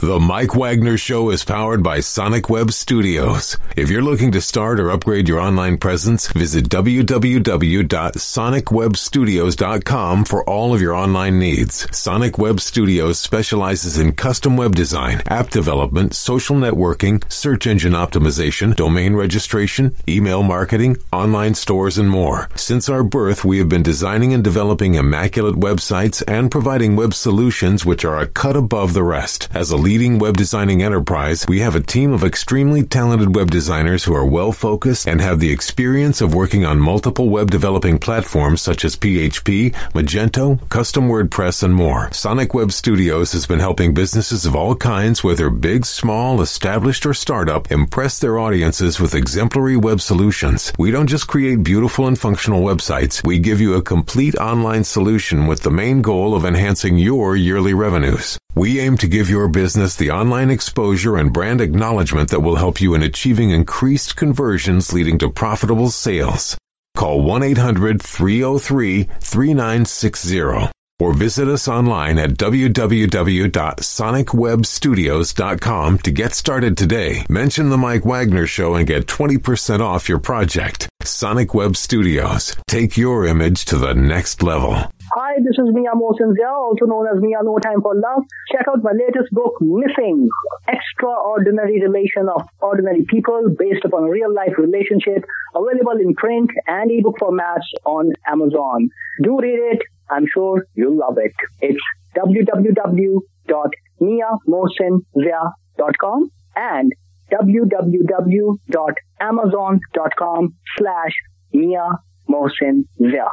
The Mike Wagner Show is powered by Sonic Web Studios. If you're looking to start or upgrade your online presence, visit www.sonicwebstudios.com for all of your online needs. Sonic Web Studios specializes in custom web design, app development, social networking, search engine optimization, domain registration, email marketing, online stores, and more. Since our birth, we have been designing and developing immaculate websites and providing web solutions which are a cut above the rest. As a leading web designing enterprise, we have a team of extremely talented web designers who are well-focused and have the experience of working on multiple web developing platforms such as PHP, Magento, custom WordPress, and more. Sonic Web Studios has been helping businesses of all kinds, whether big, small, established, or startup, impress their audiences with exemplary web solutions. We don't just create beautiful and functional websites. We give you a complete online solution with the main goal of enhancing your yearly revenues. We aim to give your business the online exposure and brand acknowledgement that will help you in achieving increased conversions leading to profitable sales. Call 1-800-303-3960 or visit us online at www.sonicwebstudios.com to get started today. Mention The Mike Wagner Show and get 20% off your project. Sonic Web Studios. Take your image to the next level. Hi, this is Mia Mosinzia, also known as Mia No Time for Love. Check out my latest book, Missing, Extraordinary Relation of Ordinary People based upon a real-life relationship, available in print and ebook formats on Amazon. Do read it. I'm sure you'll love it. It's www.miamosinzia.com and www.amazon.com/miamosinzia.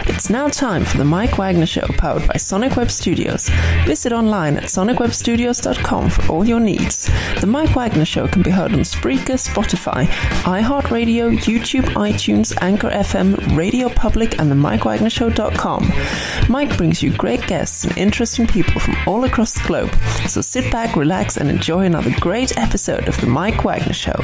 It's now time for the Mike Wagner Show, powered by Sonic Web Studios. Visit online at sonicwebstudios.com for all your needs. The Mike Wagner Show can be heard on Spreaker, Spotify, iHeartradio, YouTube, iTunes, Anchor FM, Radio Public, and themikewagnershow.com. Mike brings you great guests and interesting people from all across the globe. So sit back, relax, and enjoy another great episode of the Mike Wagner Show.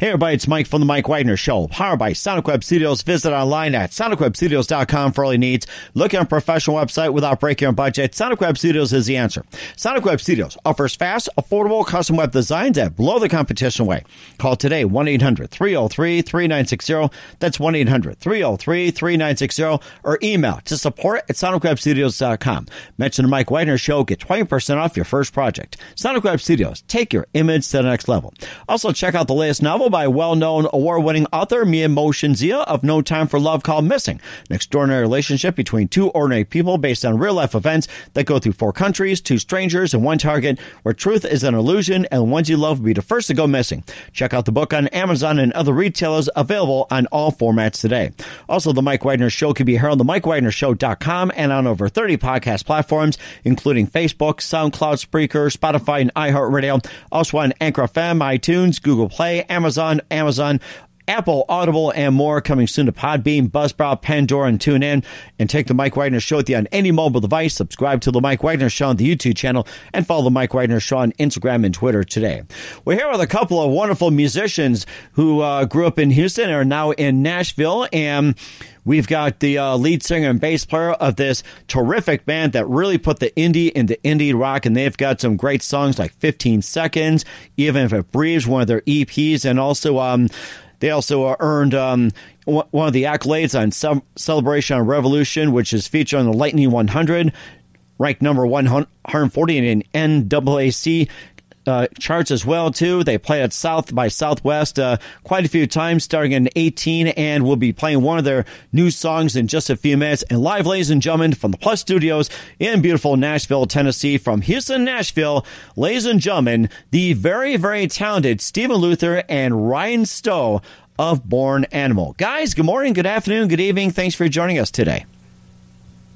Hey everybody, it's Mike from The Mike Wagner Show, powered by Sonic Web Studios. Visit online at sonicwebstudios.com for all your needs. Looking at a professional website without breaking your budget? Sonic Web Studios is the answer. Sonic Web Studios offers fast, affordable custom web designs that blow the competition away. Call today, 1-800-303-3960. That's 1-800-303-3960. Or email to support@sonicwebstudios.com. Mention The Mike Wagner Show. Get 20% off your first project. Sonic Web Studios. Take your image to the next level. Also, check out the latest novel by well-known award-winning author Mia Mosinzia of No Time for Love, called Missing, an extraordinary relationship between two ordinary people based on real-life events that go through 4 countries, 2 strangers, and 1 target, where truth is an illusion and the ones you love will be the first to go missing. Check out the book on Amazon and other retailers, available on all formats today. Also, The Mike Wagner Show can be heard on themikewagnershow.com and on over 30 podcast platforms, including Facebook, SoundCloud, Spreaker, Spotify, and iHeartRadio. Also on Anchor FM, iTunes, Google Play, Amazon, Apple, Audible, and more. Coming soon to Podbean, Buzzsprout, Pandora, and TuneIn. And take the Mike Wagner Show with you on any mobile device. Subscribe to the Mike Wagner Show on the YouTube channel, and follow the Mike Wagner Show on Instagram and Twitter today. We're here with a couple of wonderful musicians who grew up in Houston and are now in Nashville. And we've got the lead singer and bass player of this terrific band that really put the indie into indie rock, and they've got some great songs like 15 Seconds, Even If It Breathes, one of their EPs, and also they also earned one of the accolades on Celebration of Revolution, which is featured on the Lightning 100, ranked number 140 in NAAC charts as well, too. They play at South by Southwest quite a few times, starting in 2018, and we'll be playing one of their new songs in just a few minutes. And live, ladies and gentlemen, from the Plus Studios in beautiful Nashville, Tennessee, from Houston, Nashville, ladies and gentlemen, the very, very talented Stephen Luther and Ryan Stowe of Bornanimal. Guys, good morning, good afternoon, good evening. Thanks for joining us today.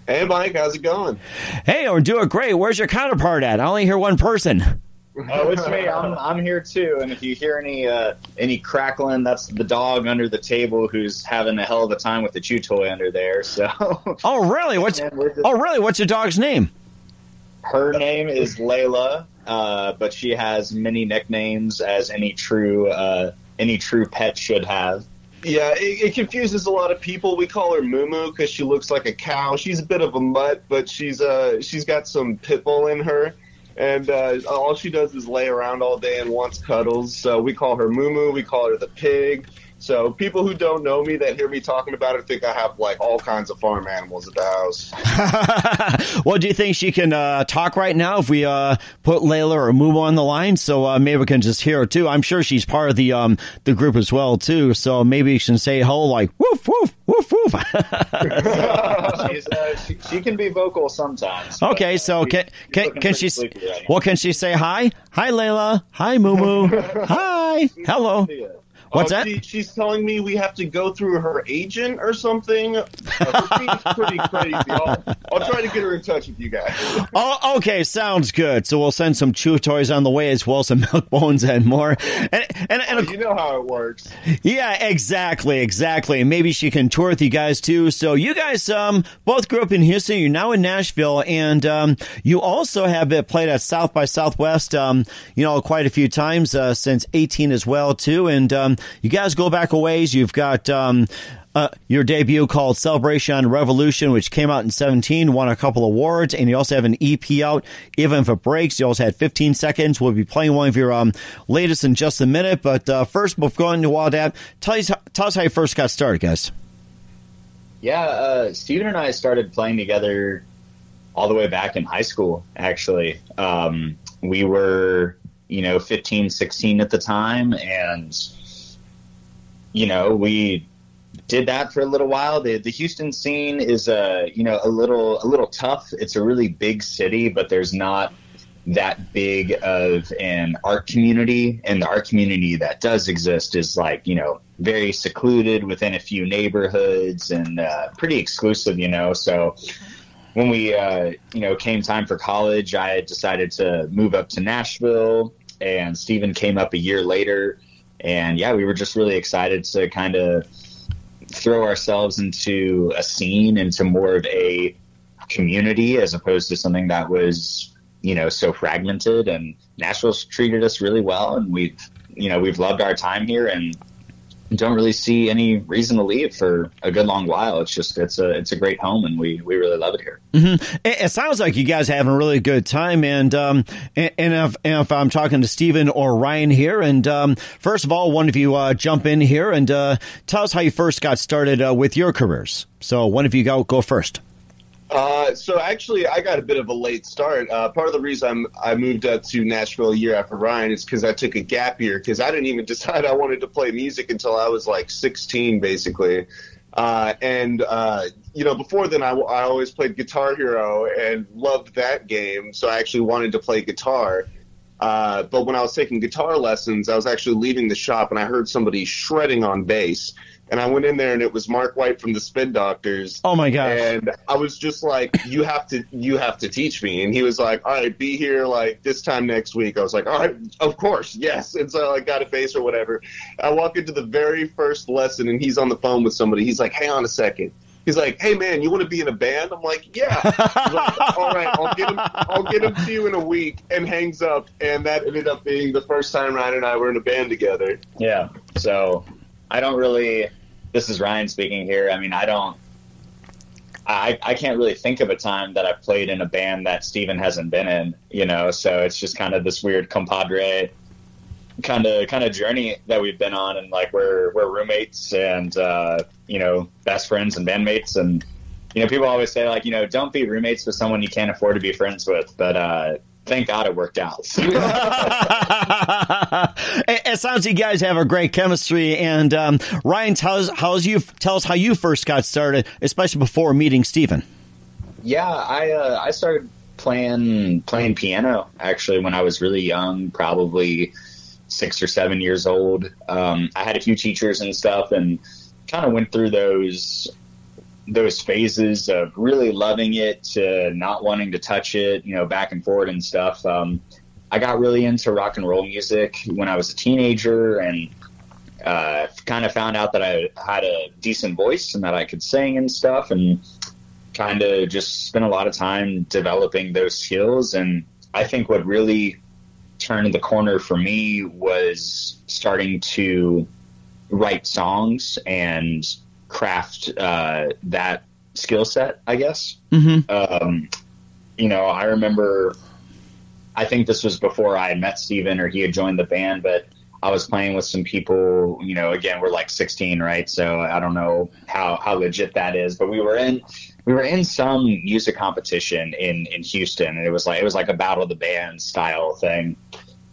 Hey, Mike, how's it going? Hey, we're doing great. Where's your counterpart at? I only hear one person. Oh, it's me. I'm here too. And if you hear any crackling, that's the dog under the table who's having a hell of a time with the chew toy under there. So. Oh, really? What's your dog's name? Her name is Layla, but she has many nicknames, as any true any true pet should have. Yeah, it confuses a lot of people. We call her Moo Moo because she looks like a cow. She's a bit of a mutt, but she's got some pit bull in her. And all she does is lay around all day and wants cuddles. So we call her Moo Moo. We call her the pig. So people who don't know me that hear me talking about it think I have like all kinds of farm animals at the house. Well, do you think she can talk right now if we put Layla or Moo Moo on the line? So maybe we can just hear her too. I'm sure she's part of the group as well too. So maybe she can say hello like woof woof woof woof. She can be vocal sometimes. Okay, so can she? Right, well, can she say hi? Hi, Layla. Hi, Moo Moo. Hi. Hello. What's that? She's telling me we have to go through her agent or something. She's pretty crazy. I'll try to get her in touch with you guys. Oh, okay, sounds good. So we'll send some chew toys on the way as well as some milk bones and more. And you know how it works. Yeah, exactly. And maybe she can tour with you guys too. So you guys both grew up in Houston. You're now in Nashville, and you also have played at South by Southwest. Quite a few times since 2018 as well too, and you guys go back a ways. You've got your debut called Celebration Revolution, which came out in 2017, won a couple awards, and you also have an EP out, Even If It Breaks. You also had 15 Seconds. We'll be playing one of your latest in just a minute. But first, before going into all that, tell us how you first got started, guys. Yeah, Steven and I started playing together all the way back in high school, actually. We were, 15, 16 at the time, and we did that for a little while. The Houston scene is a little tough. It's a really big city, but there's not that big of an art community, and the art community that does exist is very secluded within a few neighborhoods and pretty exclusive, So when we came time for college, I had decided to move up to Nashville, and Steven came up a year later. And yeah, we were just really excited to kind of throw ourselves into a scene, into more of a community as opposed to something that was, so fragmented. And Nashville's treated us really well, and we've loved our time here and don't really see any reason to leave for a good long while. It's just it's a great home, and we really love it here. Mm-hmm. It sounds like you guys are having a really good time, and if I'm talking to Steven or Ryan here, and first of all, one of you jump in here and tell us how you first got started with your careers. So one of you go first. So actually, I got a bit of a late start. Part of the reason I moved up to Nashville a year after Ryan is because I took a gap year, because I didn't even decide I wanted to play music until I was like 16, basically. Before then, I always played Guitar Hero and loved that game, so I actually wanted to play guitar. But when I was taking guitar lessons, I was actually leaving the shop, and I heard somebody shredding on bass. And I went in there, and it was Mark White from the Spin Doctors. Oh my gosh! And I was just like, "You have to teach me." And he was like, "All right, be here like this time next week." I was like, "All right, of course, yes." And so I got a bass or whatever. I walk into the very first lesson, and he's on the phone with somebody. He's like, "Hang on a second." He's like, "Hey man, you want to be in a band?" I'm like, "Yeah." He's like, "All right, I'll get him to you in a week," and hangs up. And that ended up being the first time Ryan and I were in a band together. Yeah. So I don't really. This is Ryan speaking here. I mean, I can't really think of a time that I've played in a band that Steven hasn't been in, so it's just kind of this weird compadre kind of journey that we've been on, and like we're roommates and best friends and bandmates, and people always say like don't be roommates with someone you can't afford to be friends with, but thank God it worked out. It sounds like you guys have a great chemistry. And Ryan, tell us how you first got started, especially before meeting Steven. Yeah, I started playing piano actually when I was really young, probably 6 or 7 years old. I had a few teachers and stuff, and kind of went through those phases of really loving it to not wanting to touch it, back and forth and stuff. I got really into rock and roll music when I was a teenager, and kind of found out that I had a decent voice and that I could sing and stuff, and kind of just spent a lot of time developing those skills. And I think what really turned the corner for me was starting to write songs and craft that skill set, I guess. I remember, I think this was before I had met Steven or he had joined the band, but I was playing with some people, again, we're like 16, right? So I don't know how legit that is, but we were in some music competition in Houston, and it was like a battle of the bands style thing.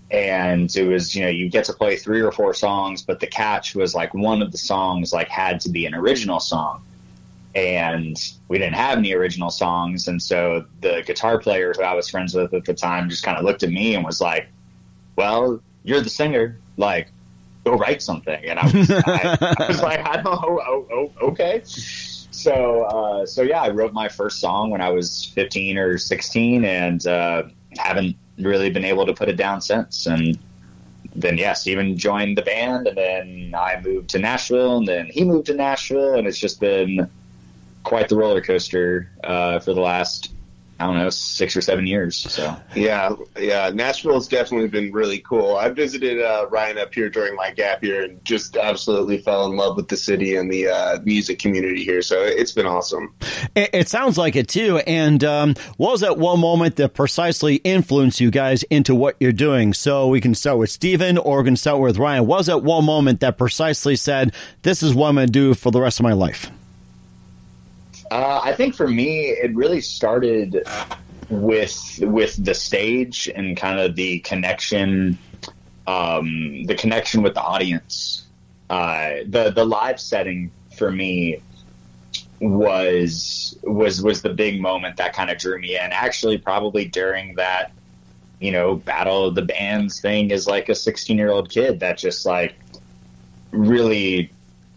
And it was, you get to play 3 or 4 songs, but the catch was like one of the songs like had to be an original song. And we didn't have any original songs. And so the guitar player who I was friends with at the time just kind of looked at me and was like, well, you're the singer, like, go write something. And I was like, I don't know. Oh, okay. So yeah, I wrote my first song when I was 15 or 16 and haven't really been able to put it down since. And then, yeah, Steven joined the band, and then I moved to Nashville, and then he moved to Nashville, and it's just been quite the roller coaster for the last, 6 or 7 years. So yeah, Nashville's definitely been really cool. I visited Ryan up here during my gap year and just absolutely fell in love with the city and the music community here. So it's been awesome. It sounds like it too. And what was that one moment that precisely influenced you guys into what you're doing? So we can start with Steven or we can start with Ryan. What was that one moment that precisely said, this is what I'm going to do for the rest of my life? I think for me, it really started with the stage and kind of the connection with the audience. The live setting for me was the big moment that kind of drew me in. Actually, probably during that, battle of the bands thing as like a 16-year-old kid that just like really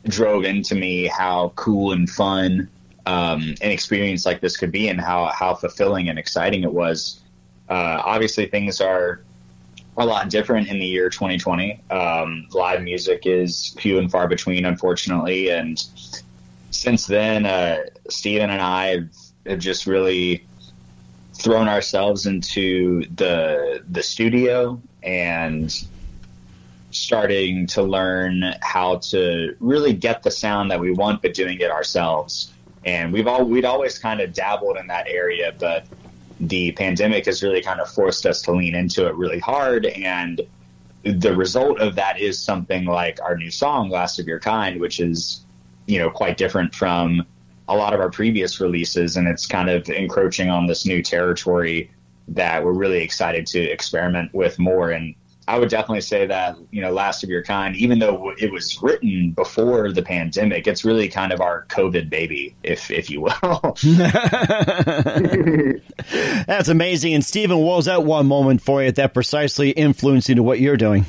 drove into me how cool and fun an experience like this could be and how fulfilling and exciting it was. Obviously, things are a lot different in the year 2020. Live music is few and far between, unfortunately. And since then, Steven and I have just really thrown ourselves into the studio and starting to learn how to really get the sound that we want, but doing it ourselves. And we'd always kind of dabbled in that area, but the pandemic has really kind of forced us to lean into it really hard. And the result of that is something like our new song, Last of Your Kind, which is, quite different from a lot of our previous releases. And it's kind of encroaching on this new territory that we're really excited to experiment with more. And I would definitely say that, Last of Your Kind, even though it was written before the pandemic, it's really kind of our COVID baby, if you will. That's amazing. And Steven, what was that one moment for you that precisely influenced into what you're doing?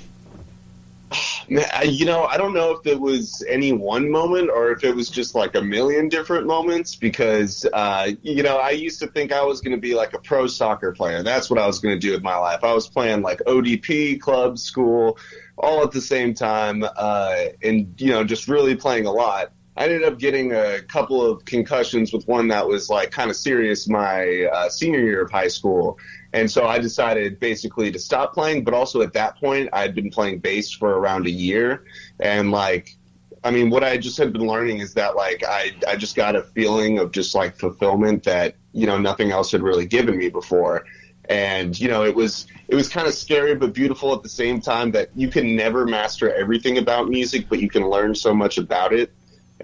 I don't know if it was any one moment or if it was just like a million different moments because, I used to think I was going to be like a pro soccer player. That's what I was going to do with my life. I was playing like ODP, club, school, all at the same time, and, just really playing a lot. I ended up getting a couple of concussions with one that was like kind of serious my senior year of high school. And so I decided basically to stop playing. But also at that point, I had been playing bass for around a year. And what I just had been learning is that like I just got a feeling of just like fulfillment that, nothing else had really given me before. And, it was kind of scary but beautiful at the same time that you can never master everything about music, but you can learn so much about it.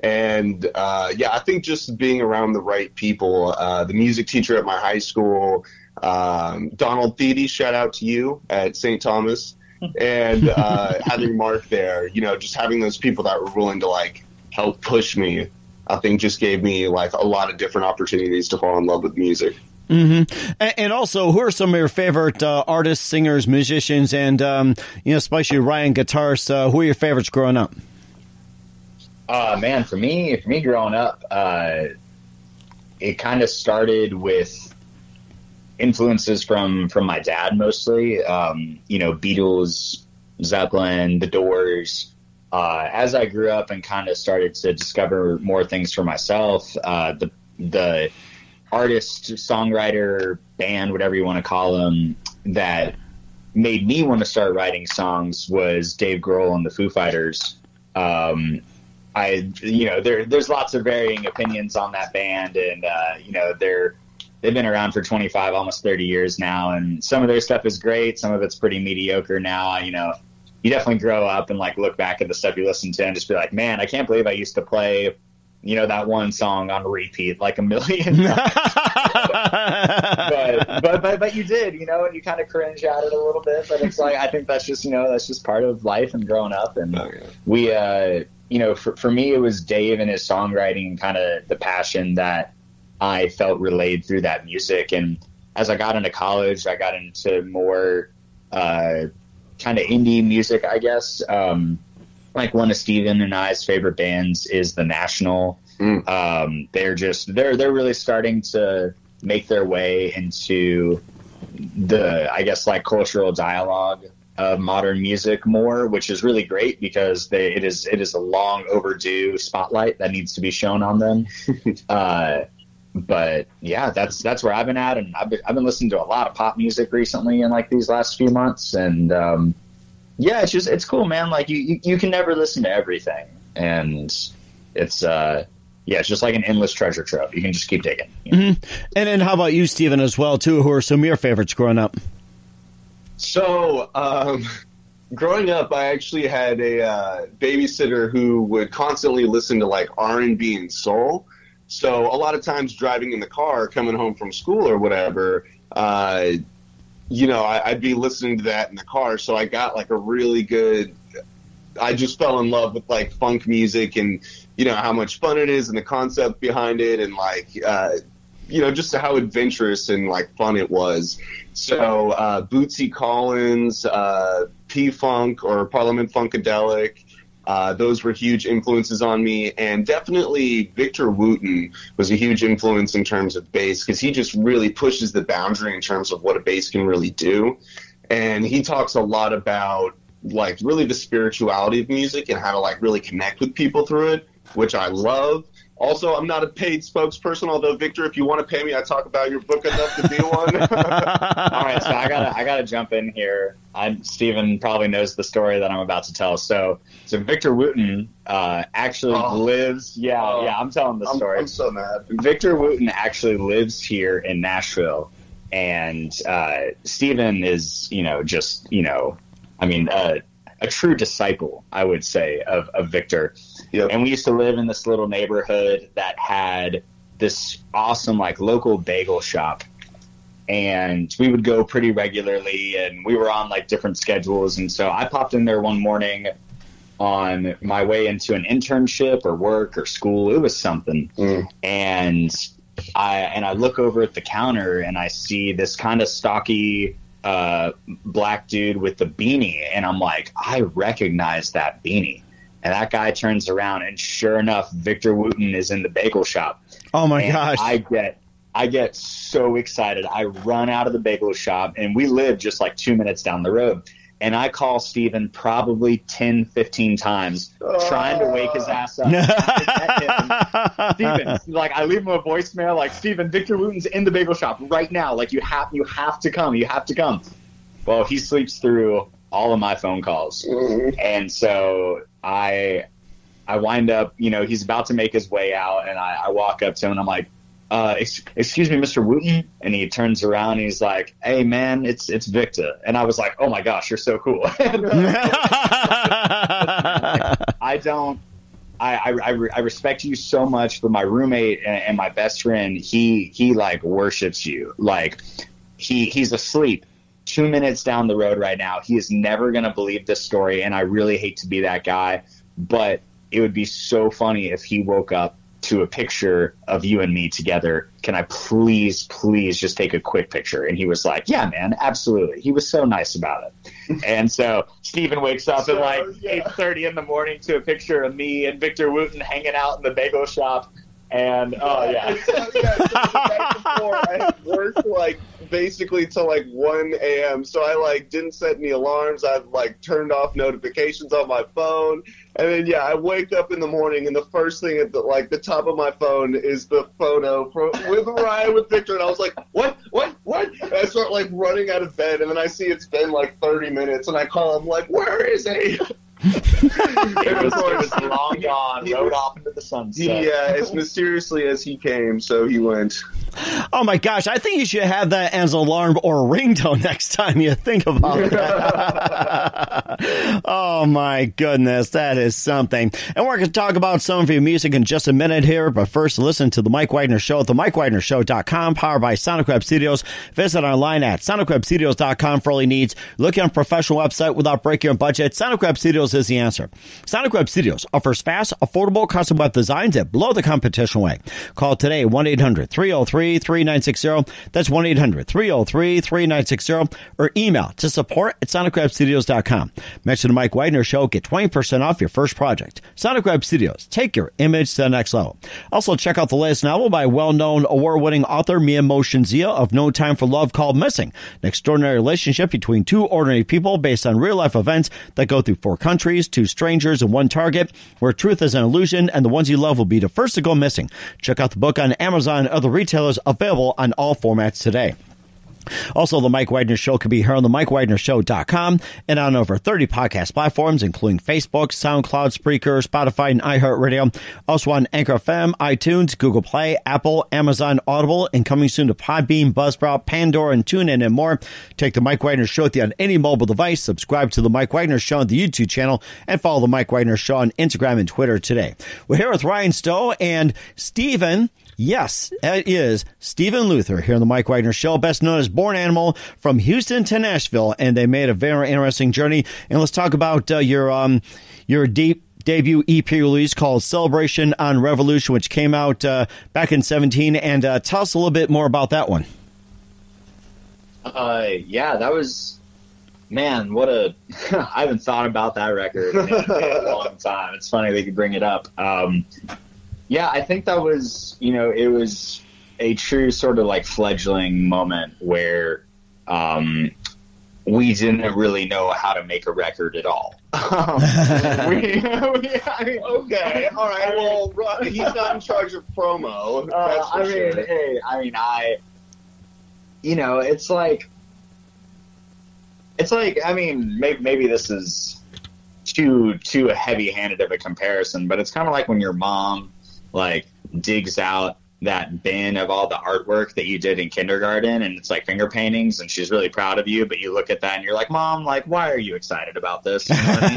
And, I think just being around the right people, the music teacher at my high school, Donald Thede, shout out to you at St. Thomas, and having Mark there, just having those people that were willing to like help push me, I think just gave me like a lot of different opportunities to fall in love with music. Mm-hmm. And also, who are some of your favorite artists, singers, musicians, and especially Ryan guitarists? Who are your favorites growing up? Man, for me growing up, it kind of started with influences from my dad mostly. Beatles, Zeppelin, The Doors. As I grew up and kind of started to discover more things for myself, the artist, songwriter, band, whatever you want to call them, that made me want to start writing songs was Dave Grohl and the Foo Fighters. There's lots of varying opinions on that band, and they've been around for 25, almost 30 years now, and some of their stuff is great, some of it's pretty mediocre now. You definitely grow up and like look back at the stuff you listen to and just be like, man, I can't believe I used to play that one song on repeat like a million times. but you did, and you kind of cringe at it a little bit, but it's like, I think that's just part of life and growing up. And we, for me, it was Dave and his songwriting and kind of the passion that I felt relayed through that music. And as I got into college, I got into more, kind of indie music, I guess. Like one of Steven and I's favorite bands is The National. They're really starting to make their way into the, I guess, like cultural dialogue of modern music more, which is really great because it is a long overdue spotlight that needs to be shown on them. But yeah, that's where I've been at, and I've been listening to a lot of pop music recently in like these last few months, and it's cool, man. Like you can never listen to everything, and it's just like an endless treasure trove. You can just keep digging. And then how about you, Steven, as well too? Who are some of your favorites growing up? So growing up, I actually had a babysitter who would constantly listen to like R&B and soul. So a lot of times driving in the car, coming home from school or whatever, I'd be listening to that in the car. So I got like I just fell in love with like funk music and, how much fun it is and the concept behind it and like, just how adventurous and like fun it was. So Bootsy Collins, P-Funk or Parliament Funkadelic, those were huge influences on me, and definitely Victor Wooten was a huge influence in terms of bass because he just really pushes the boundary in terms of what a bass can really do. And he talks a lot about like really the spirituality of music and how to like really connect with people through it, which I love. Also, I'm not a paid spokesperson, although Victor, if you want to pay me, I talk about your book enough to be one. All right, so I gotta jump in here. Steven probably knows the story that I'm about to tell. So Victor Wooten actually lives. I'm telling the story. I'm so mad. Victor Wooten actually lives here in Nashville, and Steven is, a true disciple, I would say, of Victor. Yep. And we used to live in this little neighborhood that had this awesome like local bagel shop, and we would go pretty regularly, and we were on like different schedules. And so I popped in there one morning on my way into an internship or work or school. It was something. And I look over at the counter and I see this kind of stocky black dude with the beanie, and I'm like, I recognize that beanie. And that guy turns around, and sure enough, Victor Wooten is in the bagel shop. Oh my gosh! I get so excited. I run out of the bagel shop, and we live just like 2 minutes down the road. And I call Steven probably 10, 15 times, trying to wake his ass up. Steven, like, I leave him a voicemail, like, Steven, Victor Wooten's in the bagel shop right now. Like, you have to come. You have to come. Well, he sleeps through all of my phone calls. And so I wind up, he's about to make his way out, and I walk up to him, and I'm like, excuse me, Mr. Wooten? And he turns around and he's like, hey man, it's Victor. And I was like, oh my gosh, you're so cool. I respect you so much, but my roommate and my best friend, he like worships you. Like he's asleep 2 minutes down the road right now. He is never going to believe this story. And I really hate to be that guy, but it would be so funny if he woke up to a picture of you and me together. Can I please just take a quick picture? And he was like, yeah, man, absolutely. He was so nice about it. And so Steven wakes up at like 8:30 in the morning to a picture of me and Victor Wooten hanging out in the bagel shop. And the night before, I had worked like basically till like 1 a.m. So I like didn't set any alarms. I like turned off notifications on my phone. And then, I wake up in the morning, and the first thing at the top of my phone is the photo with Ryan with Victor. And I was like, what? And I start, like, running out of bed, and then I see it's been, like, 30 minutes, and I call him, like, where is he? It was long gone, rode off into the sunset. As mysteriously as he came, so he went. Oh my gosh, I think you should have that as an alarm or a ringtone next time you think about that. Oh my goodness, that is something. And we're going to talk about some of your music in just a minute here, but first listen to The Mike Wagner Show at themikewagnershow.com, powered by Sonic Web Studios. Visit online at sonicwebstudios.com for all your needs. Looking on a professional website without breaking your budget, Sonic Web Studios is the answer. Sonic Web Studios offers fast, affordable custom web designs that blow the competition away. Call today 1-800-303-3960. That's 1-800-303-3960. Or email to support@sonicwebstudios.com. Mention the Mike Wagner Show. Get 20% off your first project. Sonic Web Studios. Take your image to the next level. Also, check out the latest novel by well-known award-winning author Mia Moshinzia of No Time for Love, called Missing, an extraordinary relationship between two ordinary people based on real-life events that go through 4 countries, 2 strangers, and 1 target, where truth is an illusion and the ones you love will be the first to go missing. Check out the book on Amazon and other retailers, available on all formats today. Also, The Mike Wagner Show can be heard on themikewagnershow.com and on over 30 podcast platforms, including Facebook, SoundCloud, Spreaker, Spotify, and iHeartRadio. Also on Anchor FM, iTunes, Google Play, Apple, Amazon, Audible, and coming soon to Podbean, Buzzsprout, Pandora, and TuneIn, and more. Take The Mike Wagner Show with you on any mobile device. Subscribe to The Mike Wagner Show on the YouTube channel, and follow The Mike Wagner Show on Instagram and Twitter today. We're here with Ryan Stowe and Stephen. Yes, it is Stephen Luther here on the Mike Wagner Show, best known as Bornanimal, from Houston to Nashville, and they made a very interesting journey. And let's talk about your debut EP release called Celebration on Revolution, which came out back in 2017. And tell us a little bit more about that one. That was, man, what a I haven't thought about that record in a long time. It's funny they could bring it up. I think that was, it was a true sort of like fledgling moment where we didn't really know how to make a record at all. Okay, all right. Well, he's not in charge of promo. That's for sure. It's like, maybe this is too heavy-handed of a comparison, but it's kind of like when your mom like digs out that bin of all the artwork that you did in kindergarten, and it's like finger paintings, and she's really proud of you, but you look at that and you're like, Mom, like, why are you excited about this? You know what I mean?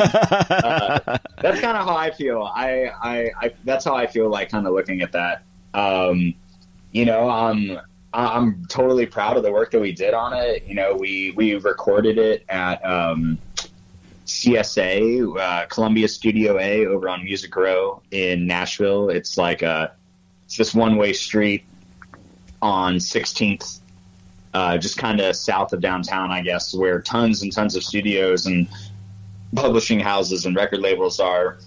That's kind of how I feel. I that's how I feel like kind of looking at that. I'm totally proud of the work that we did on it. We recorded it at CSA, Columbia Studio A, over on Music Row in Nashville. It's like it's this one-way street on 16th, just kind of south of downtown, I guess, where tons and tons of studios and publishing houses and record labels are.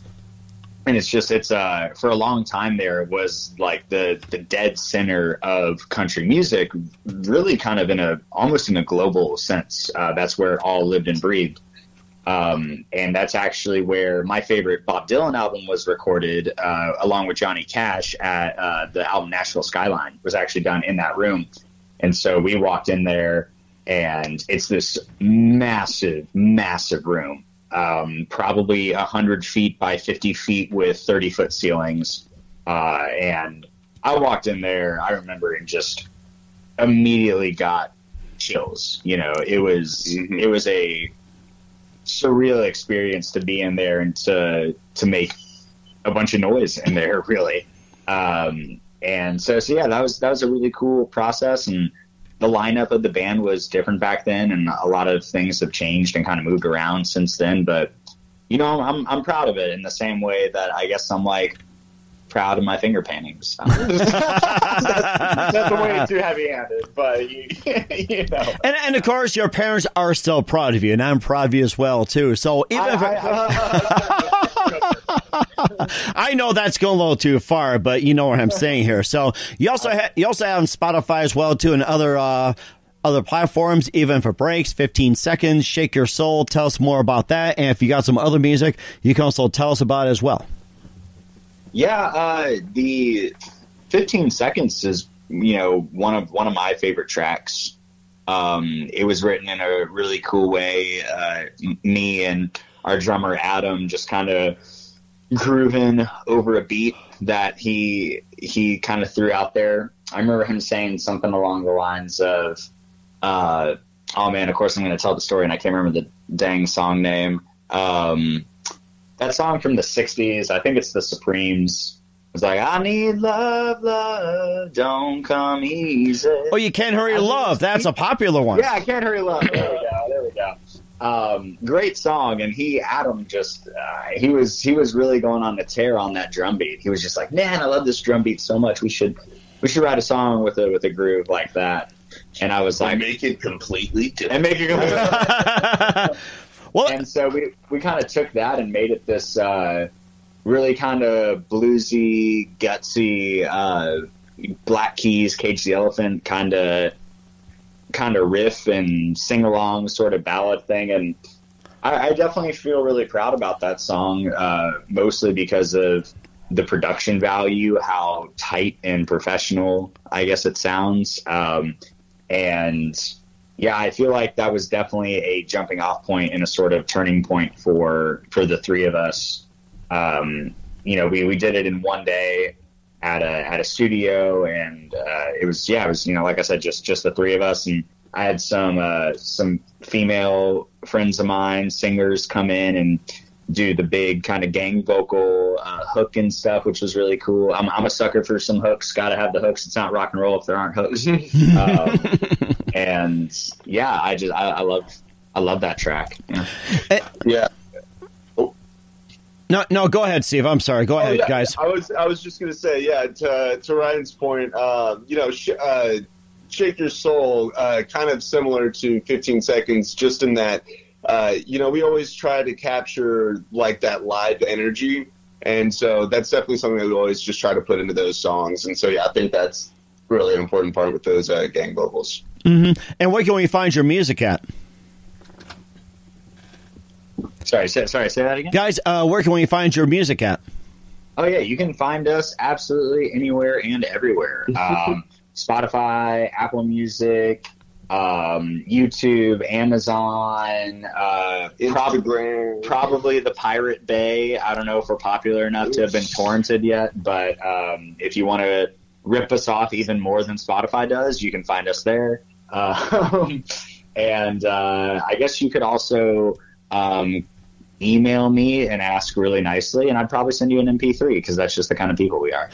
And it's for a long time there, it was like the dead center of country music, really kind of almost in a global sense. That's where it all lived and breathed. And that's actually where my favorite Bob Dylan album was recorded, along with Johnny Cash, at the album Nashville Skyline. Was actually done in that room. And so we walked in there, and it's this massive, massive room, probably 100 feet by 50 feet with 30-foot ceilings. And I walked in there, I remember, and just immediately got chills. It was a surreal experience to be in there and to make a bunch of noise in there, really. And so that was a really cool process, and the lineup of the band was different back then, and a lot of things have changed and kind of moved around since then. But I'm proud of it in the same way that I guess I'm like proud of my finger paintings. That's way too heavy-handed, but And of course, your parents are still proud of you, and I'm proud of you as well too. So even I know that's going a little too far, but you know what I'm saying here. So you also have on Spotify as well too, and other other platforms, Even If It Breaks, 15 Seconds, Shake Your Soul. Tell us more about that. And if you got some other music, you can also tell us about it as well. Yeah, the 15 Seconds is, one of my favorite tracks. It was written in a really cool way. Me and our drummer Adam just kind of grooving over a beat that he kind of threw out there. I remember him saying something along the lines of, oh man, of course I'm going to tell the story and I can't remember the dang song name. That song from the 60s, I think it's the Supremes. It's like, I need love, love, don't come easy. Oh, You Can't Hurry Love. That's a popular one. Yeah, I Can't Hurry Love. There we go. Great song. And Adam just, he was really going on the tear on that drum beat. He was just like, man, I love this drum beat so much. We should write a song with a groove like that. And I was like, make it completely different. Well, and so we kind of took that and made it this really kind of bluesy, gutsy, Black Keys, Cage the Elephant kind of riff and sing along sort of ballad thing. And I definitely feel really proud about that song, mostly because of the production value, how tight and professional I guess it sounds. And yeah, I feel like that was definitely a jumping off point and a sort of turning point for the three of us. We did it in one day at a studio, and it was like I said, just the three of us. And I had some female friends of mine, singers, come in and do the big kind of gang vocal hook and stuff, which was really cool. I'm a sucker for some hooks. Got to have the hooks. It's not rock and roll if there aren't hooks. And yeah, I love that track. Yeah. No, go ahead, Steve. I'm sorry. Go ahead, guys. I was just gonna say, yeah, to Ryan's point, Shake Your Soul, kind of similar to 15 Seconds, just in that, we always try to capture like that live energy. And so that's definitely something that we always just try to put into those songs. And so, yeah, I think that's really an important part with those gang vocals. Mm-hmm. And where can we find your music at? Sorry, say that again? Guys, where can we find your music at? Oh, yeah, you can find us absolutely anywhere and everywhere. Spotify, Apple Music, YouTube, Amazon, Instagram. Probably the Pirate Bay. I don't know if we're popular enough to have been torrented yet, but if you want to rip us off even more than Spotify does, you can find us there. And I guess you could also email me and ask really nicely, and I'd probably send you an MP3 because that's just the kind of people we are.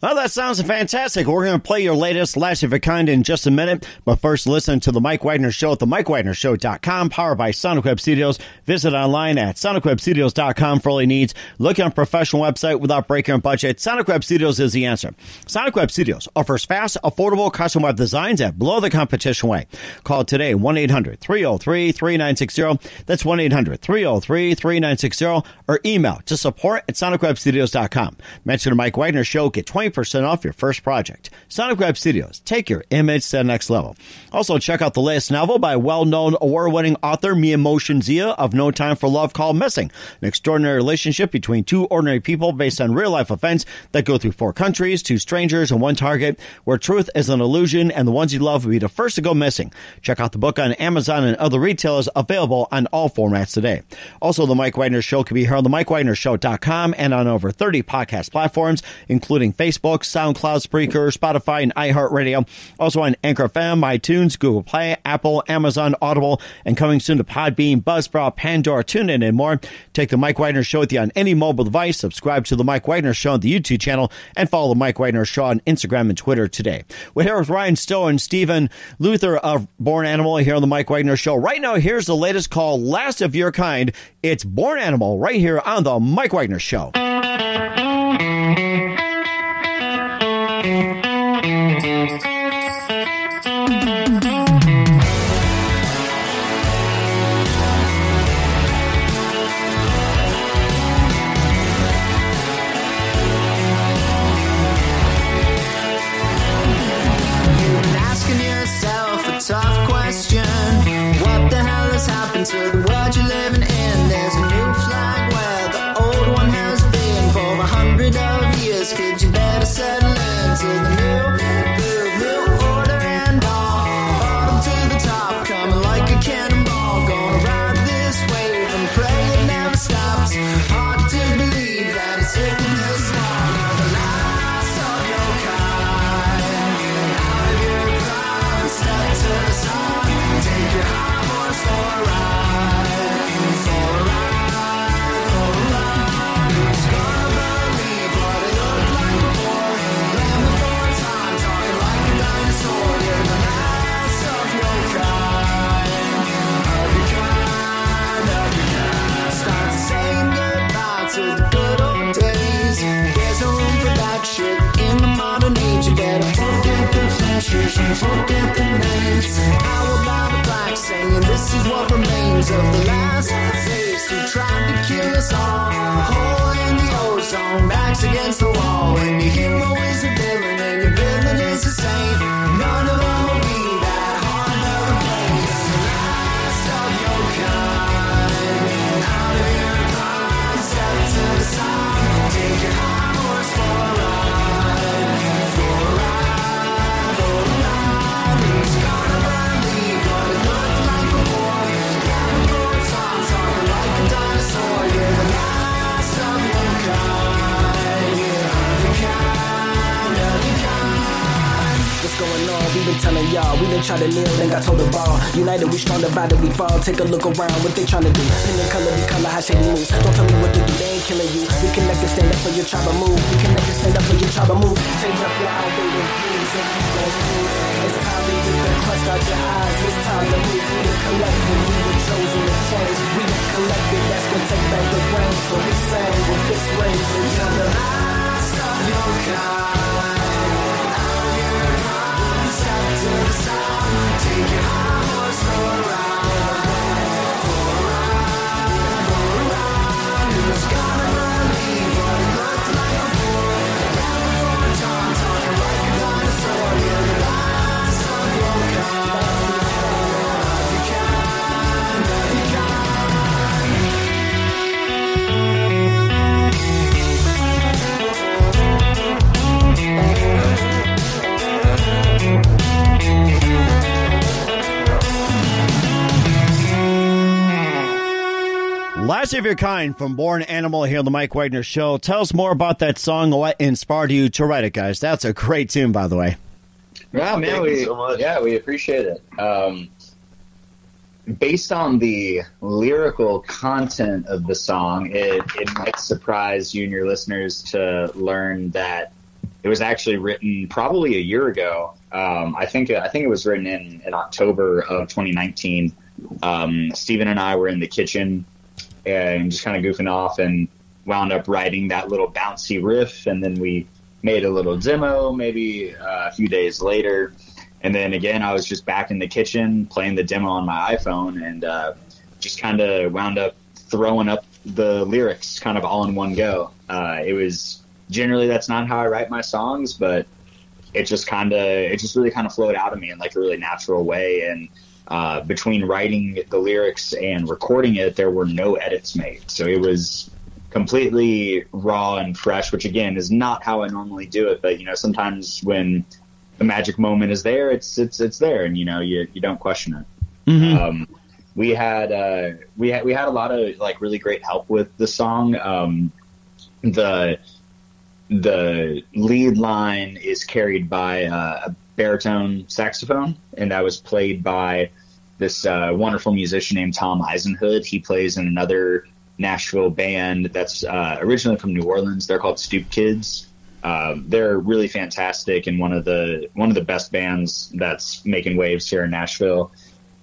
Well, that sounds fantastic. We're going to play your latest Last of Your Kind in just a minute, but first listen to The Mike Wagner Show at themikewagnershow.com, powered by Sonic Web Studios. Visit online at sonicwebstudios.com for all your needs. Look on a professional website without breaking a budget. Sonic Web Studios is the answer. Sonic Web Studios offers fast, affordable custom web designs at below the competition way. Call today, 1-800-303-3960. That's 1-800-303-3960, or email to support@sonicwebstudios.com. Mention the Mike Wagner Show, get 20% off your first project. Sonic Web Studios, take your image to the next level. Also, check out the latest novel by well-known award-winning author Miyamoto Zia of No Time for Love, called Missing, an extraordinary relationship between two ordinary people based on real-life events that go through 4 countries, 2 strangers, and 1 target, where truth is an illusion and the ones you love will be the first to go missing. Check out the book on Amazon and other retailers, available on all formats today. Also, The Mike Wagner Show can be heard on themikewagnershow.com and on over 30 podcast platforms, including Facebook, SoundCloud, Spreaker, Spotify, and iHeartRadio. Also on Anchor FM, iTunes, Google Play, Apple, Amazon, Audible, and coming soon to Podbean, Buzzsprout, Pandora, TuneIn, and more. Take The Mike Wagner Show with you on any mobile device. Subscribe to The Mike Wagner Show on the YouTube channel, and follow The Mike Wagner Show on Instagram and Twitter today. We're here with Ryan Stowe and Stephen Luther of Born Animal here on The Mike Wagner Show. Right now, here's the latest called Last of Your Kind. It's Born Animal right here on The Mike Wagner Show. Asking yourself a ideas, kid, you better settle into the new order and all. Bottom to the top, coming like a cannonball. Gonna ride this wave and pray it never stops. Hard to believe that it's taking this long. You're the last of your kind. Out of your prime, step to the side. Take your high horse for a ride. For a ride, for a ride. Who's gonna believe what it looked like before? Land before time, talking like a dinosaur. You're the last of your kind. Of your kind, of your kind. Start saying goodbye to the good old days. There's no room for that shit in the modern age. You better forget the flashes and forget the names. I will buy the black saying this is what remains of the last days who tried to kill us all. Hole in the ozone, backs against the wall. And your hero is a villain and your villain is the same. None of them will be that hard to replace. The last of your kind. Out of your prime, step to the side. Take your high horse for a ride. For a ride, for a ride. Who's gonna believe what it looked like before? Land before time, talking like a dinosaur. You're the last of your kind. You're of your kind, of your kind. What's going on? We been telling y'all, we done try to kneel and got told the ball. United we strong, divided we fall. Take a look around, what they trying to do? Pin the color, we color, how shape we move. Don't tell me what to do, they ain't killing you. We connect and stand up for your tribe and move. We connect and stand up for your tribe and move. Change up your outdated views and keep going through. It's time to get the crust out your eyes. It's time to move. We the collective, we were chosen to change. We the collective, that's gonna take back the reign. So we sang with this race. You're the last of your kind. Out of your prime, step to the side. Take your high horse for a ride. For a ride, for a ride. Who's gonna believe what it looked like before? Land before time, talking like a dinosaur. You're the last of your kind. Of your kind, of your Last of Your Kind from Born Animal here on the Mike Wagner Show. Tell us more about that song, what inspired you to write it, guys. That's a great tune, by the way. Yeah, man, Thank you so much. we appreciate it. Based on the lyrical content of the song, it might surprise you and your listeners to learn that it was actually written probably a year ago. I think it was written in October of 2019. Steven and I were in the kitchen and just kind of goofing off and wound up writing that little bouncy riff, and then we made a little demo maybe a few days later. And then again, I was just back in the kitchen playing the demo on my iPhone and just kind of wound up throwing up the lyrics kind of all in one go. It was generally, that's not how I write my songs, but it just really kind of flowed out of me in like a really natural way. And between writing the lyrics and recording it, there were no edits made. So it was completely raw and fresh, which again is not how I normally do it. But, you know, sometimes when the magic moment is there, it's there, and, you know, you don't question it. Mm-hmm. We had a lot of like really great help with the song. The lead line is carried by a baritone saxophone, and that was played by this wonderful musician named Tom Eisenhood. He plays in another Nashville band that's originally from New Orleans. They're called Stoop Kids. They're really fantastic and one of the best bands that's making waves here in Nashville.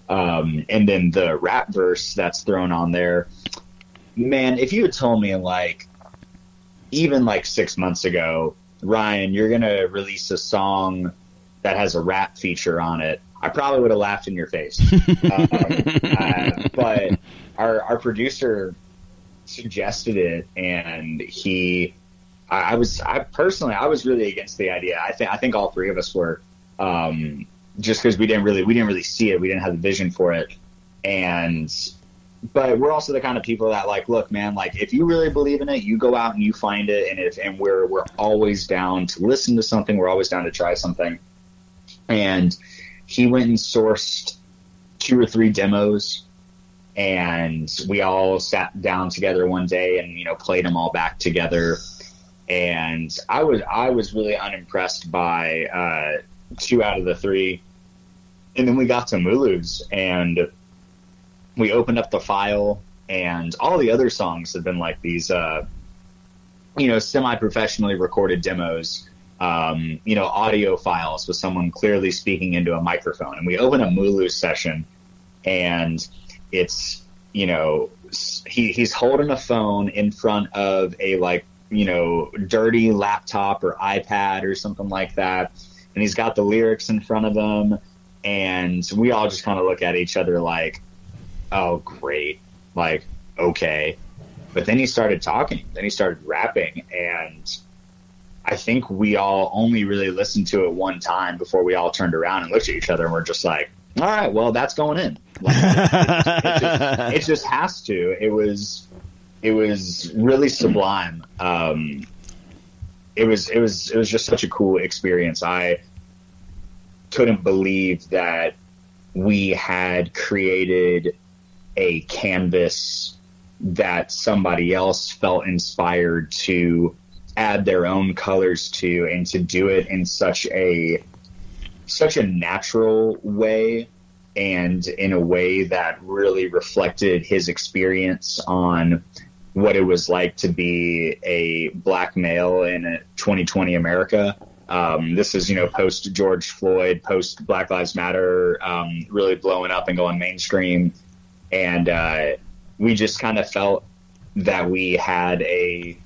And then the rap verse that's thrown on there, man, if you had told me even 6 months ago, Ryan, you're going to release a song that has a rap feature on it, I probably would have laughed in your face. But our producer suggested it, and I was really against the idea. I think all three of us were, just because we didn't really see it. We didn't have the vision for it. And but we're also the kind of people that like, look, man, like if you really believe in it, you go out and you find it. And we're always down to listen to something. We're always down to try something. And he went and sourced 2 or 3 demos, and we all sat down together one day and, you know, played them all back together. And I was really unimpressed by 2 out of the 3. And then we got to Mulu's, and we opened up the file, and all the other songs have been like these, you know, semi-professionally recorded demos, you know, audio files with someone clearly speaking into a microphone. And we open a Mulu's session, and it's, you know, he's holding a phone in front of a, like, you know, dirty laptop or iPad or something like that. And he's got the lyrics in front of him. And we all just kind of look at each other like, oh, great. Like, okay. But then he started talking. Then he started rapping. And I think we all only really listened to it one time before we all turned around and looked at each other and we're just like, all right, well, that's going in. Like, it just has to. It was really sublime. It was just such a cool experience. I couldn't believe that we had created a canvas that somebody else felt inspired to add their own colors to, and to do it in such a natural way, and in a way that really reflected his experience on what it was like to be a black male in a 2020 America. This is, you know, post George Floyd, post Black Lives Matter, really blowing up and going mainstream. And we just kind of felt that we had a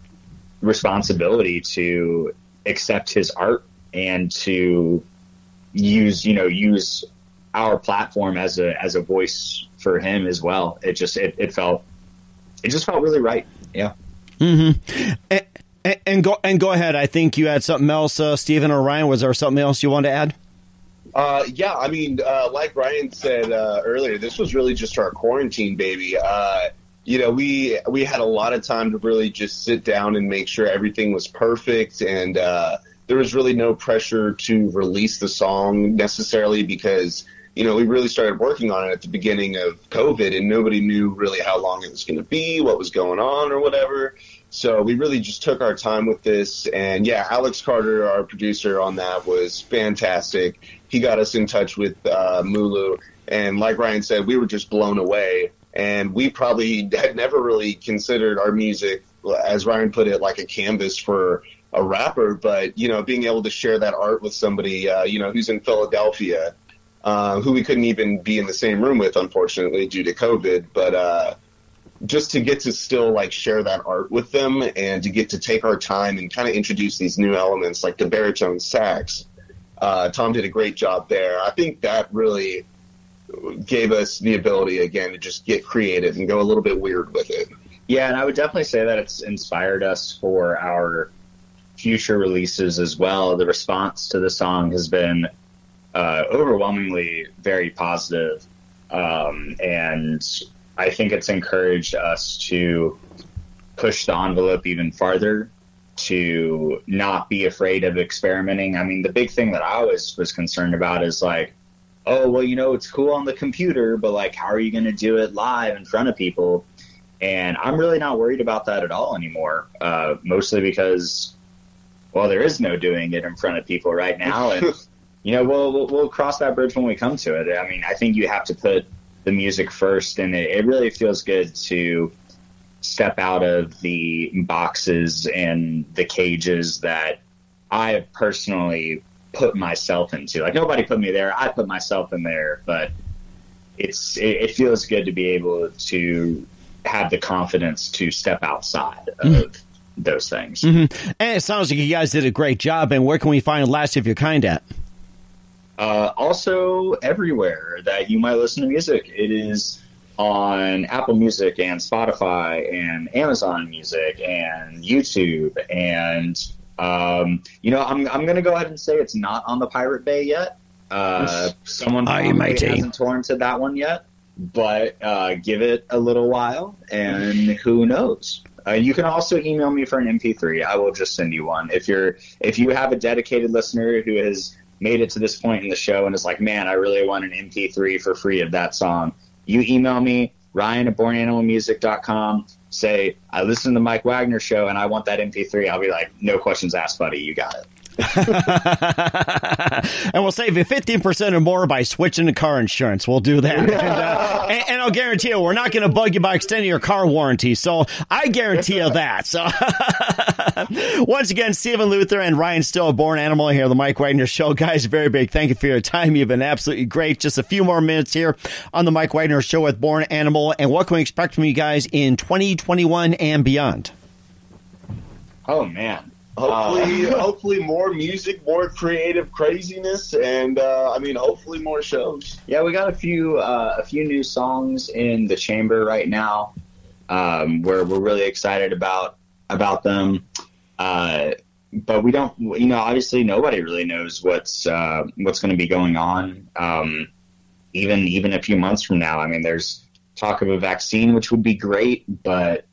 responsibility to accept his art and to use our platform as a voice for him as well. It just felt really right. Yeah. Mm-hmm. And go ahead. I think you had something else, Stephen or Ryan. Was there something else you wanted to add? Yeah, I mean, like Ryan said earlier, this was really just our quarantine baby. You know, we had a lot of time to really just sit down and make sure everything was perfect, and there was really no pressure to release the song necessarily because, you know, we really started working on it at the beginning of COVID, and nobody knew really how long it was going to be, what was going on or whatever. So we really just took our time with this. And, yeah, Alex Carter, our producer on that, was fantastic. He got us in touch with Mulu. And like Ryan said, we were just blown away. And we probably had never really considered our music, as Ryan put it, like a canvas for a rapper. But, you know, being able to share that art with somebody, you know, who's in Philadelphia, who we couldn't even be in the same room with, unfortunately, due to COVID. But just to get to still, like, share that art with them and to get to take our time and kind of introduce these new elements like the baritone sax. Tom did a great job there. I think that really gave us the ability, again, to just get creative and go a little bit weird with it. Yeah, and I would definitely say that it's inspired us for our future releases as well. The response to the song has been overwhelmingly very positive. And I think it's encouraged us to push the envelope even farther, to not be afraid of experimenting. I mean, the big thing that I always was concerned about is like, oh, well, you know, it's cool on the computer, but like, how are you going to do it live in front of people? And I'm really not worried about that at all anymore, mostly because, well, there is no doing it in front of people right now. And, you know, we'll cross that bridge when we come to it. I mean, I think you have to put the music first, and it really feels good to step out of the boxes and the cages that I have personally put myself into. Like, nobody put me there. I put myself in there, but it feels good to be able to have the confidence to step outside of those things. Mm-hmm. And it sounds like you guys did a great job. And where can we find Last of Your Kind at? Also everywhere that you might listen to music. It is on Apple Music and Spotify and Amazon Music and YouTube. And, you know, I'm going to go ahead and say it's not on the Pirate Bay yet. Someone probably hasn't torrented that one yet. but give it a little while, and who knows? You can also email me for an MP3. I will just send you one. If you have a dedicated listener who has made it to this point in the show and is like, man, I really want an MP3 for free of that song, you email me, Ryan@bornanimalmusic.com. Say, I listen to the Mike Wagner Show and I want that MP3. I'll be like, no questions asked, buddy. You got it. And we'll save you 15% or more by switching to car insurance. We'll do that. And I'll guarantee you, we're not going to bug you by extending your car warranty. So I guarantee you that. So once again, Stephen Luther and Ryan Stowe, Born Animal here, the Mike Wagner Show. Guys, very big thank you for your time. You've been absolutely great. Just a few more minutes here on the Mike Wagner Show with Born Animal. And what can we expect from you guys in 2021 and beyond? Oh, man. Hopefully more music, more creative craziness, and hopefully more shows. Yeah, we got a few new songs in the chamber right now, where we're really excited about them. But we don't, obviously nobody really knows what's going to be going on. Even a few months from now, I mean, there's talk of a vaccine, which would be great, but.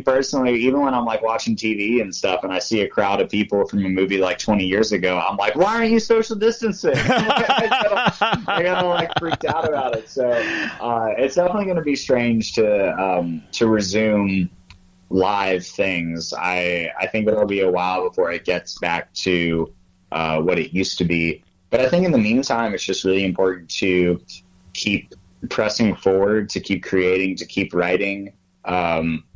Personally, even when I'm like watching TV and stuff and I see a crowd of people from a movie like 20 years ago, I'm like, why aren't you social distancing? I got all like freaked out about it. So it's definitely going to be strange to resume live things. I think it'll be a while before it gets back to what it used to be. But I think in the meantime, it's just really important to keep pressing forward, to keep creating, to keep writing.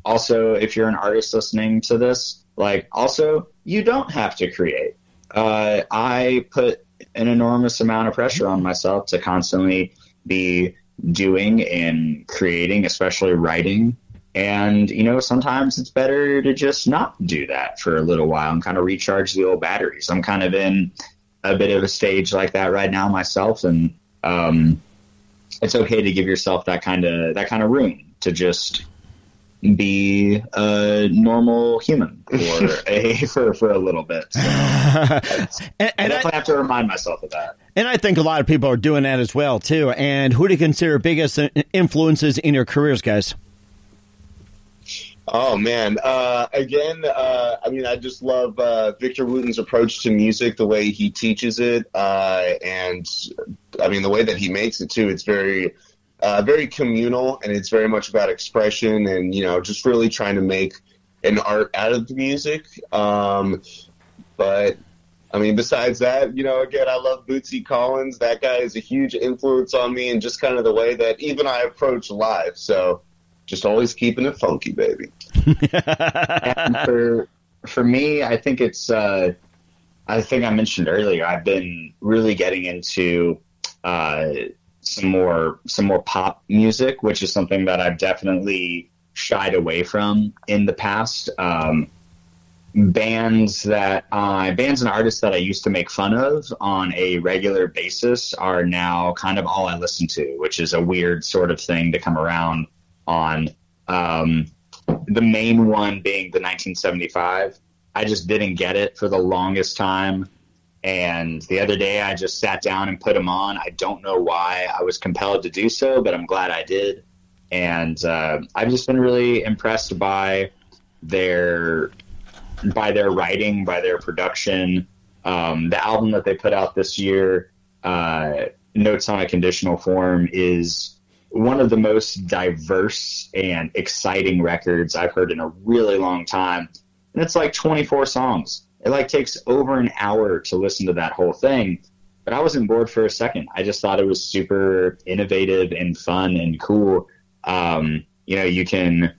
Also, if you're an artist listening to this, you don't have to create. I put an enormous amount of pressure on myself to constantly be doing and creating, especially writing. And, sometimes it's better to just not do that for a little while and kind of recharge the old batteries. I'm kind of in a bit of a stage like that right now myself. And, it's okay to give yourself that kind of room to just be a normal human for a little bit. So I definitely have to remind myself of that. And I think a lot of people are doing that as well, too. And who do you consider biggest influences in your careers, guys? Oh, man. I just love Victor Wooten's approach to music, the way he teaches it. And the way that he makes it, too. It's very communal, and it's very much about expression and, just really trying to make an art out of the music. Besides that, again, I love Bootsy Collins. That guy is a huge influence on me, and just kind of the way that even I approach live. So just always keeping it funky, baby. And for me, I think it's, I think I mentioned earlier, I've been really getting into, some more pop music, which is something that I've definitely shied away from in the past. Bands and artists that I used to make fun of on a regular basis are now kind of all I listen to, which is a weird sort of thing to come around on. The main one being the 1975. I just didn't get it for the longest time. And the other day I just sat down and put them on. I don't know why I was compelled to do so, but I'm glad I did. And I've just been really impressed by their writing, by their production. The album that they put out this year, Notes on a Conditional Form, is one of the most diverse and exciting records I've heard in a really long time. And it's like 24 songs. It takes over an hour to listen to that whole thing, but I wasn't bored for a second. I just thought it was super innovative and fun and cool. You can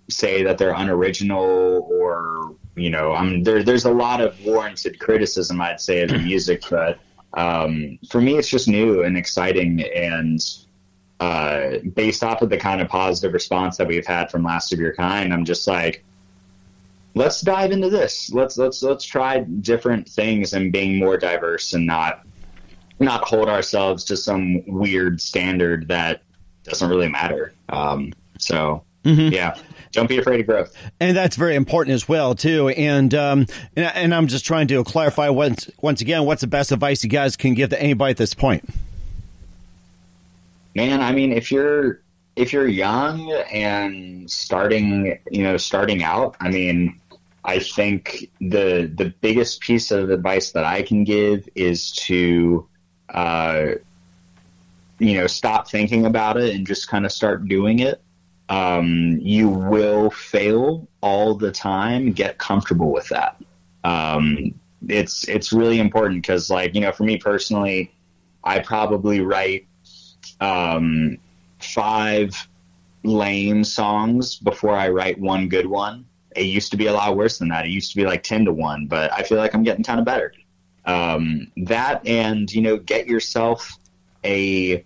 say that they're unoriginal or, there's a lot of warranted criticism, I'd say, of the music, but for me, it's just new and exciting. And based off of the kind of positive response that we've had from Last of Your Kind, I'm just like, let's dive into this. Let's try different things and being more diverse and not hold ourselves to some weird standard that doesn't really matter. Yeah, don't be afraid of growth. And that's very important as well, too. And I'm just trying to clarify once again, what's the best advice you guys can give to anybody at this point? Man, I mean, if you're young and starting out, I mean, I think the biggest piece of advice that I can give is to, stop thinking about it and just kind of start doing it. You will fail all the time. Get comfortable with that. It's really important because, like, for me personally, I probably write 5 lame songs before I write one good one. It used to be a lot worse than that. It used to be like 10-1, but I feel like I'm getting kind of better. That, and, get yourself a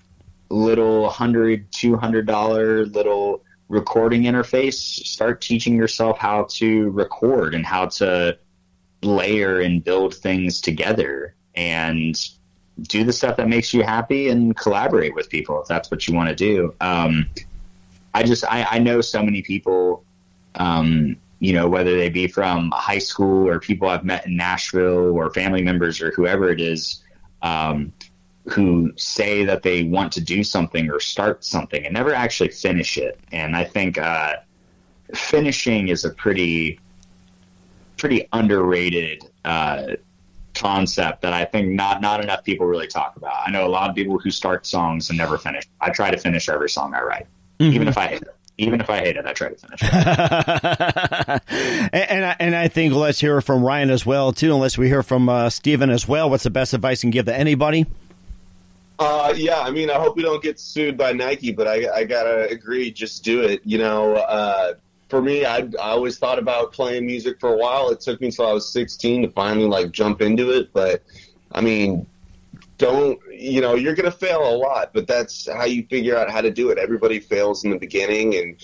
little $100, $200 little recording interface. Start teaching yourself how to record and how to layer and build things together, and do the stuff that makes you happy and collaborate with people if that's what you want to do. I know so many people, whether they be from high school or people I've met in Nashville or family members or whoever it is, who say that they want to do something or start something and never actually finish it. And I think finishing is a pretty underrated concept that I think not enough people really talk about. I know a lot of people who start songs and never finish. I try to finish every song I write, even if I hate it. Even if I hate it, I try to finish it. and I think let's hear from Ryan as well, too, unless we hear from Steven as well. What's the best advice you can give to anybody? Yeah, I mean, I hope we don't get sued by Nike, but I gotta agree, just do it. For me, I always thought about playing music for a while. It took me until I was 16 to finally jump into it. But I mean, you're going to fail a lot, but that's how you figure out how to do it. Everybody fails in the beginning, and,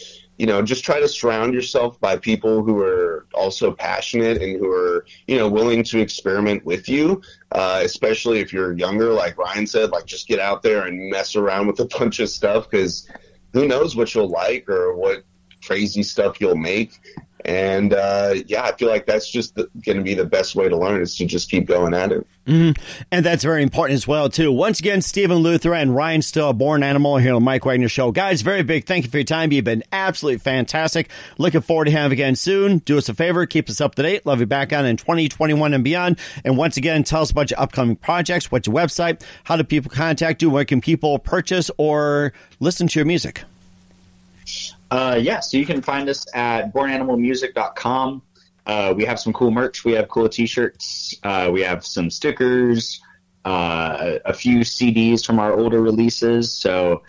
just try to surround yourself by people who are also passionate and who are, willing to experiment with you, especially if you're younger, like Ryan said, just get out there and mess around with a bunch of stuff, because who knows what you'll like or what crazy stuff you'll make. And I feel like that's just going to be the best way to learn, is to just keep going at it. Mm-hmm. And that's very important as well, too. Once again, Stephen Luther and Ryan Stowe, Bornanimal, here on the Mike Wagner Show. Guys, very big thank you for your time. You've been absolutely fantastic. Looking forward to having you again soon. Do us a favor, keep us up to date. Love you back on in 2021 and beyond. And once again, tell us about your upcoming projects, what's your website, how do people contact you, where can people purchase or listen to your music? So you can find us at bornanimalmusic.com. We have some cool merch. We have cool t-shirts. We have some stickers, a few CDs from our older releases. So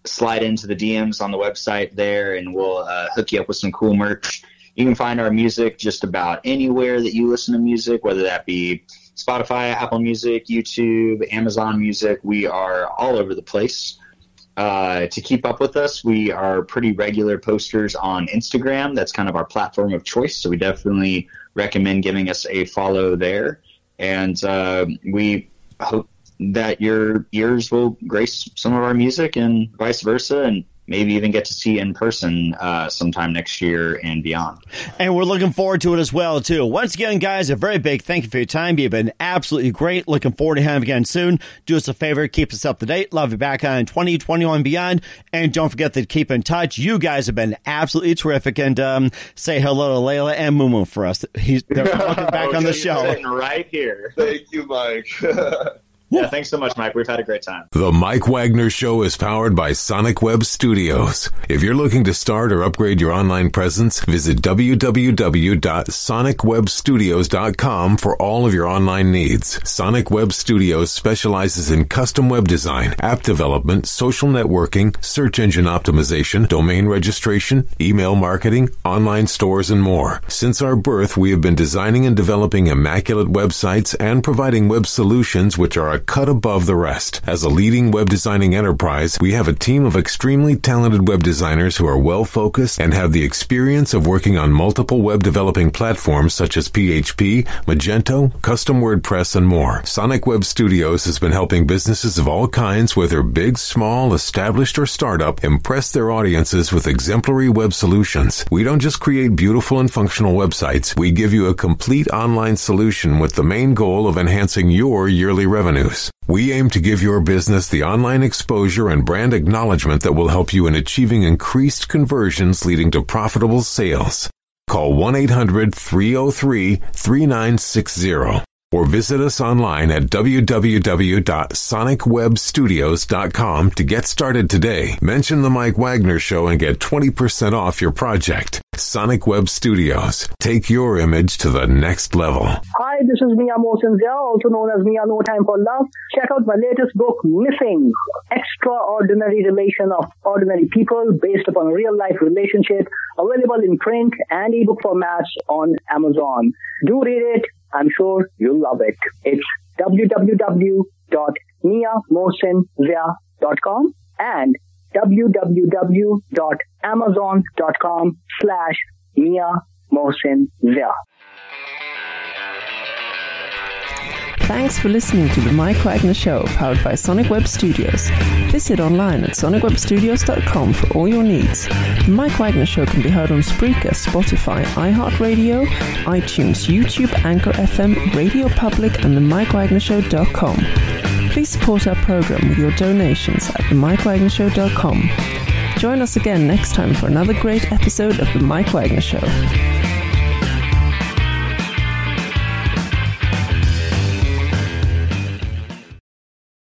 slide into the DMs on the website there, and we'll hook you up with some cool merch. You can find our music just about anywhere that you listen to music, whether that be Spotify, Apple Music, YouTube, Amazon Music. We are all over the place. To keep up with us, we are pretty regular posters on Instagram. That's kind of our platform of choice, so we definitely recommend giving us a follow there. And we hope that your ears will grace some of our music and vice versa, and maybe even get to see in person sometime next year and beyond. And we're looking forward to it as well, too. Once again, guys, a very big thank you for your time. You've been absolutely great. Looking forward to having you again soon. Do us a favor, keep us up to date. Love you back on 2021 and beyond. And don't forget to keep in touch. You guys have been absolutely terrific. And say hello to Layla and Mumu for us. They're looking back on the show. Right here. Thank you, Mike. Yeah, thanks so much, Mike. We've had a great time. The Mike Wagner Show is powered by Sonic Web Studios. If you're looking to start or upgrade your online presence, visit www.sonicwebstudios.com for all of your online needs. Sonic Web Studios specializes in custom web design, app development, social networking, search engine optimization, domain registration, email marketing, online stores, and more. Since our birth, we have been designing and developing immaculate websites and providing web solutions which are a cut above the rest. As a leading web designing enterprise, we have a team of extremely talented web designers who are well-focused and have the experience of working on multiple web developing platforms such as PHP, Magento, custom WordPress, and more. Sonic Web Studios has been helping businesses of all kinds, whether big, small, established, or startup, impress their audiences with exemplary web solutions. We don't just create beautiful and functional websites. We give you a complete online solution with the main goal of enhancing your yearly revenue. revenues. We aim to give your business the online exposure and brand acknowledgement that will help you in achieving increased conversions leading to profitable sales. Call 1-800-303-3960 or visit us online at www.sonicwebstudios.com to get started today. Mention The Mike Wagner Show and get 20% off your project. Sonic Web Studios. Take your image to the next level. Hi, this is Mia Mosinzia, also known as Mia No Time for Love. Check out my latest book, Missing, Extraordinary Relation of Ordinary People based upon a real-life relationship, available in print and ebook formats on Amazon. Do read it. I'm sure you'll love it. It's www.miamosinzia.com and www.amazon.com/miamosinzia. Thanks for listening to The Mike Wagner Show, powered by Sonic Web Studios. Visit online at sonicwebstudios.com for all your needs. The Mike Wagner Show can be heard on Spreaker, Spotify, iHeartradio, iTunes, YouTube, Anchor FM, Radio Public, and themikewagnershow.com. Please support our program with your donations at themikewagnershow.com. Join us again next time for another great episode of The Mike Wagner Show.